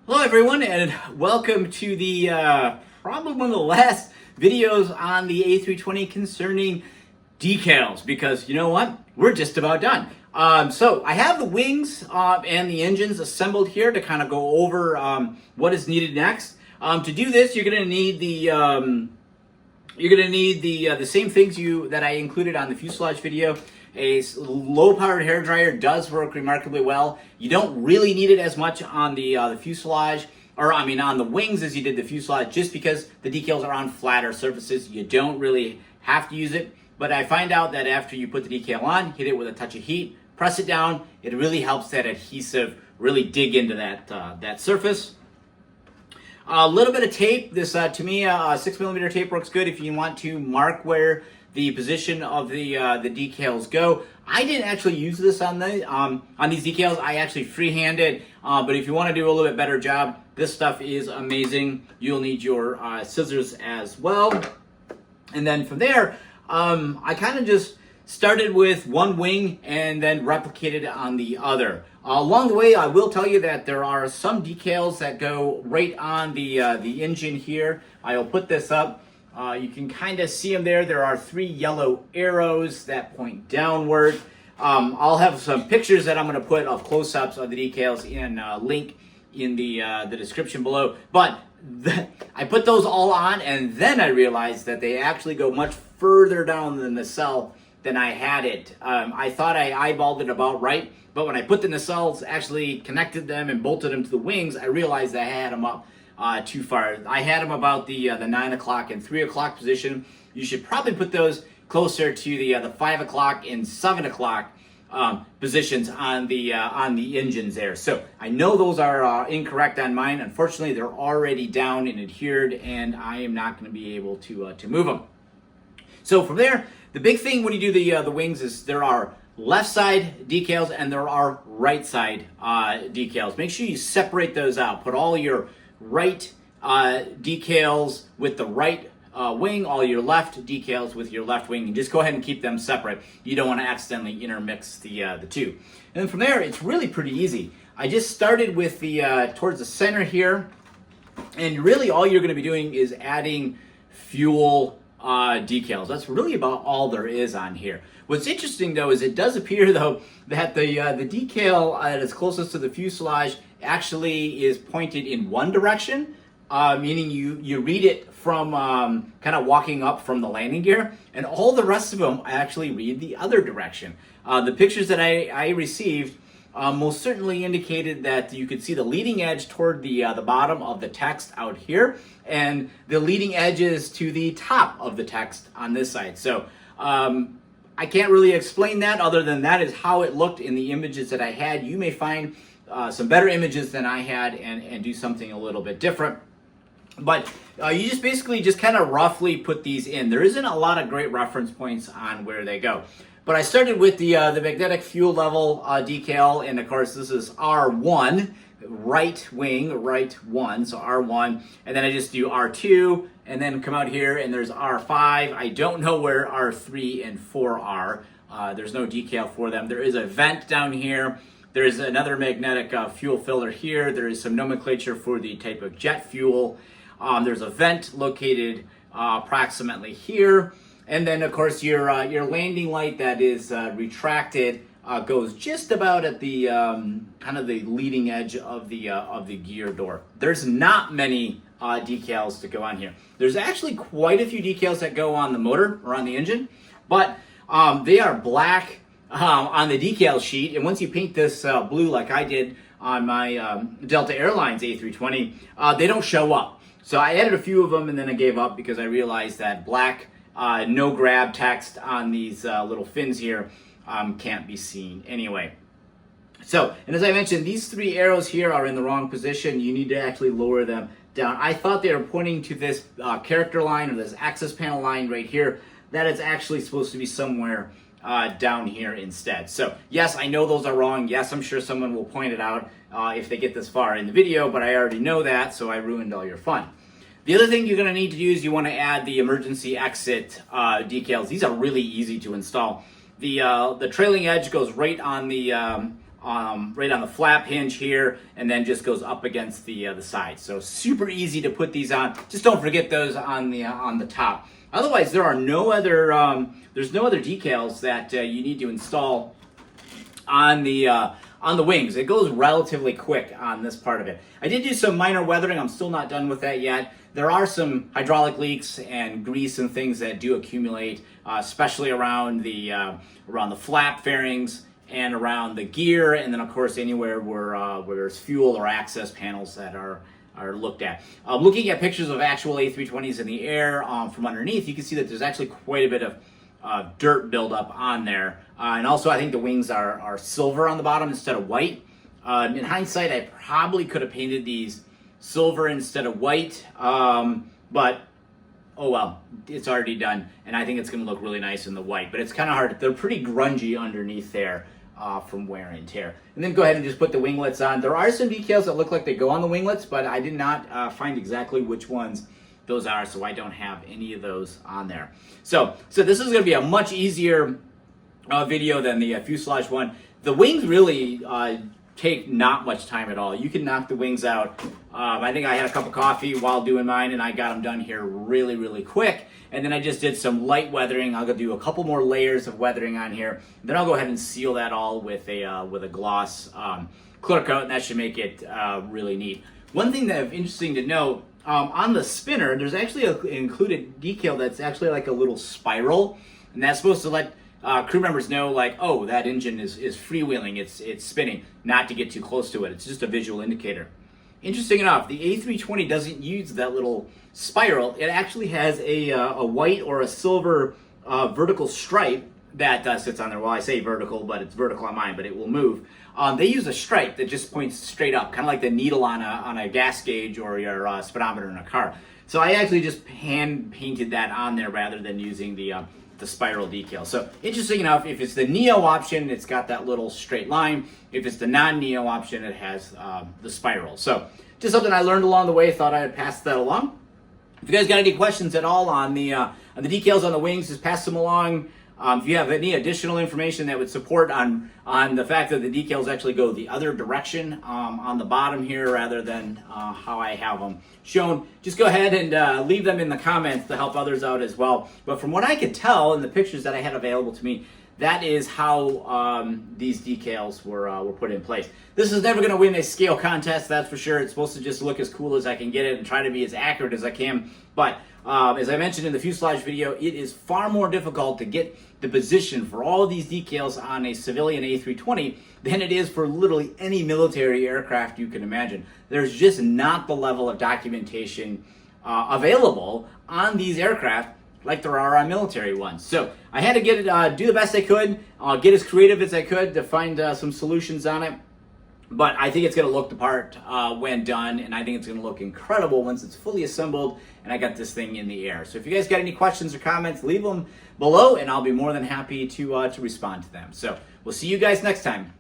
Hello everyone and welcome to the probably one of the last videos on the A320 concerning decals, because you know what? We're just about done. So I have the wings and the engines assembled here to kind of go over what is needed next. To do this, you're going to need the same things that I included on the fuselage video. A low-powered hairdryer does work remarkably well. You don't really need it as much on the fuselage, or I mean on the wings as you did the fuselage, just because the decals are on flatter surfaces. You don't really have to use it. But I find out that after you put the decal on, hit it with a touch of heat, press it down, it really helps that adhesive really dig into that surface. A little bit of tape. This to me, 6mm tape works good if you want to mark where the position of the decals go. I didn't actually use this on these decals. I actually freehanded. But if you want to do a little bit better job, this stuff is amazing. You'll need your scissors as well. And then from there, I kind of just started with one wing and then replicated it on the other. Along the way, I will tell you that there are some decals that go right on the engine here. I'll put this up. You can kind of see them there. There are 3 yellow arrows that point downward. I'll have some pictures that I'm going to put of close-ups of the decals in link in the description below. But I put those all on, and then I realized that they actually go much further down than the nacelle than I had it. I thought I eyeballed it about right, but when I put the nacelles, actually connected them and bolted them to the wings, I realized I had them up too far. I had them about the 9 o'clock and 3 o'clock position. You should probably put those closer to the 5 o'clock and 7 o'clock positions on the engines there. So I know those are incorrect on mine. Unfortunately, they're already down and adhered, and I am not going to be able to move them. So from there, the big thing when you do the wings is there are left side decals and there are right side decals. Make sure you separate those out. Put all your right decals with the right wing, all your left decals with your left wing, and just go ahead and keep them separate. You don't want to accidentally intermix the two. And then from there, it's really pretty easy. I just started with the towards the center here, and really all you're going to be doing is adding fuel decals. That's really about all there is on here. What's interesting though is it does appear though that the decal that is closest to the fuselage actually is pointed in one direction, meaning you read it from kind of walking up from the landing gear, and all the rest of them actually read the other direction. The pictures that I received most certainly indicated that you could see the leading edge toward the bottom of the text out here, and the leading edges to the top of the text on this side. So I can't really explain that other than that is how it looked in the images that I had. You may find some better images than I had and do something a little bit different. But you just basically just kind of roughly put these in. There isn't a lot of great reference points on where they go. But I started with the magnetic fuel level decal, and of course this is R1, right wing, right 1, so R1, and then I just do R2, and then come out here, and there's R5. I don't know where R3 and 4 are. There's no decal for them. There is a vent down here. There is another magnetic fuel filler here. There is some nomenclature for the type of jet fuel. There's a vent located approximately here. And then, of course, your landing light that is retracted goes just about at the kind of the leading edge of the gear door. There's not many decals to go on here. There's actually quite a few decals that go on the motor or on the engine, but they are black on the decal sheet. And once you paint this blue like I did on my Delta Airlines A320, they don't show up. So I added a few of them, and then I gave up because I realized that black no grab text on these little fins here can't be seen anyway. So, and as I mentioned, these 3 arrows here are in the wrong position. You need to actually lower them down. I thought they were pointing to this character line or this access panel line right here. That is actually supposed to be somewhere down here instead. So yes, I know those are wrong. Yes, I'm sure someone will point it out if they get this far in the video, but I already know that, so I ruined all your fun. The other thing you're going to need to do is you want to add the emergency exit decals. These are really easy to install. The trailing edge goes right on the right on the flap hinge here, and then just goes up against the side. So super easy to put these on. Just don't forget those on the top. Otherwise, there are no other there's no other decals that you need to install on the wings. It goes relatively quick on this part of it. I did do some minor weathering. I'm still not done with that yet. There are some hydraulic leaks and grease and things that do accumulate, especially around the flap fairings and around the gear, and then of course anywhere where there's fuel or access panels that are looked at. Looking at pictures of actual A320s in the air from underneath, you can see that there's actually quite a bit of dirt buildup on there. And also I think the wings are silver on the bottom instead of white. In hindsight, I probably could have painted these silver instead of white, but oh well, it's already done, and I think it's going to look really nice in the white, but it's kind of hard. They're pretty grungy underneath there from wear and tear. And then go ahead and just put the winglets on. There are some decals that look like they go on the winglets, but I did not find exactly which ones those are, so I don't have any of those on there. So this is going to be a much easier video than the fuselage one. The wings really take not much time at all. You can knock the wings out. I think I had a cup of coffee while doing mine, and I got them done here really, really quick. And then I just did some light weathering. I'll go do a couple more layers of weathering on here. Then I'll go ahead and seal that all with a gloss clear coat, and that should make it really neat. One thing that's interesting to note, on the spinner, there's actually an included decal that's actually like a little spiral, and that's supposed to let crew members know, like, oh, that engine is freewheeling, it's spinning, not to get too close to it. It's just a visual indicator. Interesting enough, the A320 doesn't use that little spiral. It actually has a white or a silver vertical stripe that sits on there. Well, I say vertical, but it's vertical on mine, but it will move. They use a stripe that just points straight up, kind of like the needle on a gas gauge or your speedometer in a car. So I actually just hand painted that on there rather than using the spiral decal. So interesting enough, if it's the Neo option, it's got that little straight line. If it's the non-Neo option, it has the spiral. So just something I learned along the way, thought I'd pass that along. If you guys got any questions at all on the decals on the wings, just pass them along. If you have any additional information that would support on the fact that the decals actually go the other direction on the bottom here rather than how I have them shown, just go ahead and leave them in the comments to help others out as well. But from what I could tell in the pictures that I had available to me, that is how these decals were put in place. This is never going to win a scale contest, that's for sure. It's supposed to just look as cool as I can get it and try to be as accurate as I can. But as I mentioned in the fuselage video, it is far more difficult to get the position for all of these decals on a civilian A320 than it is for literally any military aircraft you can imagine. There's just not the level of documentation available on these aircraft like there are on military ones. So I had to get it, do the best I could, get as creative as I could to find some solutions on it. But I think it's going to look the part when done, and I think it's going to look incredible once it's fully assembled and I got this thing in the air. So if you guys got any questions or comments, leave them below, and I'll be more than happy to respond to them. So we'll see you guys next time.